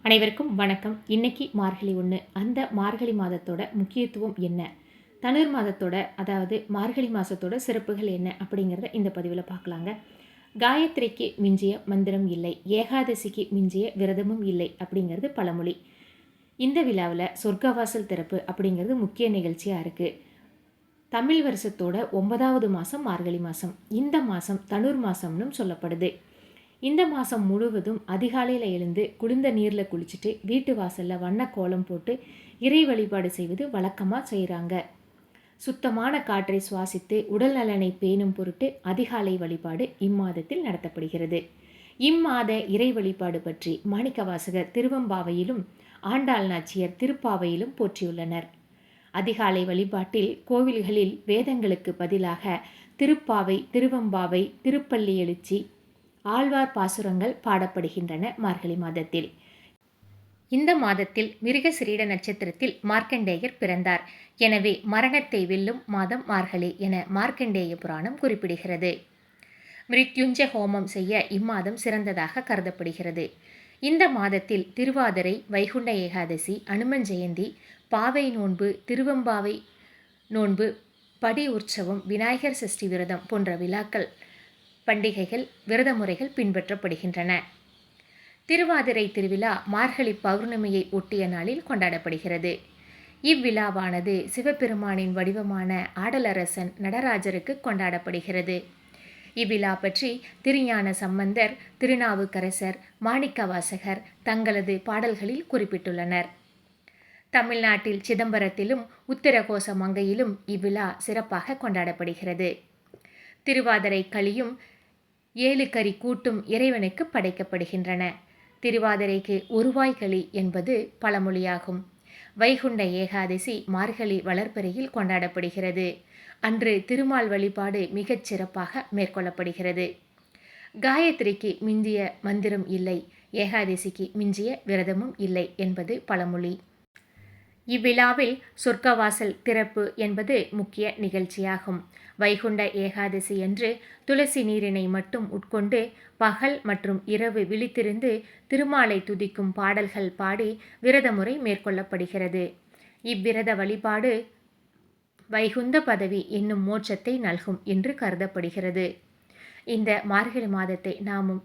அனைவருக்கும் வணக்கம். இன்னைக்கு மார்கழி 1. அந்த மார்கழி மாதத்தோட முக்கியத்துவம் என்ன? தனுர் மாதத்தோட அதாவது மார்கழி மாதத்தோட சிறப்புகள் என்ன அப்படிங்கிறத இந்த பதிவில் பார்க்கலாங்க. காயத்ரிக்கு மிஞ்சிய மந்திரம் இல்லை, ஏகாதசிக்கு மிஞ்சிய விரதமும் இல்லை அப்படிங்கிறது பழமொழி. இந்த விழாவில் சொர்க்கவாசல் திறப்பு அப்படிங்கிறது முக்கிய நிகழ்ச்சியாக இருக்குது. தமிழ் வருஷத்தோட 9வது மாதம் மார்கழி மாதம். இந்த மாதம் தனுர் மாதம்னு சொல்லப்படுது. இந்த மாதம் முழுவதும் அதிகாலையில் எழுந்து குளிர்ந்த நீரில் குளிச்சுட்டு வீட்டு வாசலில் வண்ண கோலம் போட்டு இறை வழிபாடு செய்வது வழக்கமாக செய்கிறாங்க. சுத்தமான காற்றை சுவாசித்து உடல் நலனை பேணும் பொருட்டு அதிகாலை வழிபாடு இம்மாதத்தில் நடத்தப்படுகிறது. இம்மாத இறை வழிபாடு பற்றி மாணிக்கவாசகர் திருவெம்பாவையிலும் ஆண்டாள் நாச்சியர் திருப்பாவையிலும் போற்றியுள்ளனர். அதிகாலை வழிபாட்டில் கோவில்களில் வேதங்களுக்கு பதிலாக திருப்பாவை, திருவெம்பாவை, திருப்பள்ளி எழுச்சி, ஆழ்வார் பாசுரங்கள் பாடப்படுகின்றன. மார்கழி மாதத்தில் இந்த மாதத்தில் மிருகசிரீட நட்சத்திரத்தில் மார்க்கண்டேயர் பிறந்தார். எனவே மரணத்தை வெல்லும் மாதம் மார்கழி என மார்க்கண்டேய புராணம் குறிப்பிடுகிறது. மிருத்யுஞ்ச ஹோமம் செய்ய இம்மாதம் சிறந்ததாக கருதப்படுகிறது. இந்த மாதத்தில் திருவாதிரை, வைகுண்ட ஏகாதசி, அனுமன் ஜெயந்தி, பாவை நோன்பு, திருவெம்பாவை நோன்பு, படி உற்சவம், விநாயகர் சஷ்டி விரதம் போன்ற விழாக்கள், பண்டிகைகள், விரத முறைகள் பின்பற்றப்படுகின்றன. திருவாதிரை திருவிழா மார்கழி பௌர்ணமியை ஒட்டிய நாளில் கொண்டாடப்படுகிறது. இவ்விழாவானது சிவபெருமானின் வடிவமான ஆடலரசன் நடராஜருக்கு கொண்டாடப்படுகிறது. இவ்விழா பற்றி திருஞான சம்பந்தர், திருநாவுக்கரசர், மாணிக்கவாசகர் தங்களது பாடல்களில் குறிப்பிட்டுள்ளனர். தமிழ்நாட்டில் சிதம்பரத்திலும் உத்திரகோச மங்கையிலும் இவ்விழா சிறப்பாக கொண்டாடப்படுகிறது. திருவாதிரை களியும் 7 கறி கூட்டும் இறைவனுக்கு படைக்கப்படுகின்றன. திருவாதிரைக்கு ஒருவாய் களி என்பது பழமொழியாகும். வைகுண்ட ஏகாதசி மார்கழி வளர்பிறையில் கொண்டாடப்படுகிறது. அன்று திருமால் வழிபாடு மிகச் சிறப்பாக மேற்கொள்ளப்படுகிறது. காயத்ரிக்கு மிஞ்சிய மந்திரம் இல்லை, ஏகாதசிக்கு மிஞ்சிய விரதமும் இல்லை என்பது பழமொழி. இவ்விழாவில் சொர்க்கவாசல் திறப்பு என்பது முக்கிய நிகழ்ச்சியாகும். வைகுண்ட ஏகாதசி அன்று துளசி நீரினை மட்டும் உட்கொண்டு பகல் மற்றும் இரவு விழித்திருந்து திருமாலை துதிக்கும் பாடல்கள் பாடி விரத முறை மேற்கொள்ளப்படுகிறது. இவ்விரத வழிபாடு வைகுந்த பதவி என்னும் மோட்சத்தை நல்கும் என்று கருதப்படுகிறது. இந்த மார்கழி மாதத்தை நாமும்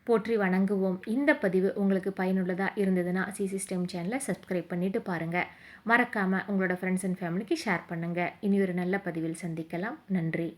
போற்றி வணங்குவோம். இந்த பதிவு உங்களுக்கு பயனுள்ளதாக இருந்ததுன்னா சிசிஸ்டம் சேனலை சப்ஸ்கிரைப் பண்ணிவிட்டு பாருங்கள். மறக்காமல் உங்களோட ஃப்ரெண்ட்ஸ் அண்ட் ஃபேமிலிக்கு ஷேர் பண்ணுங்கள். இனி ஒரு நல்ல பதிவில் சந்திக்கலாம். நன்றி.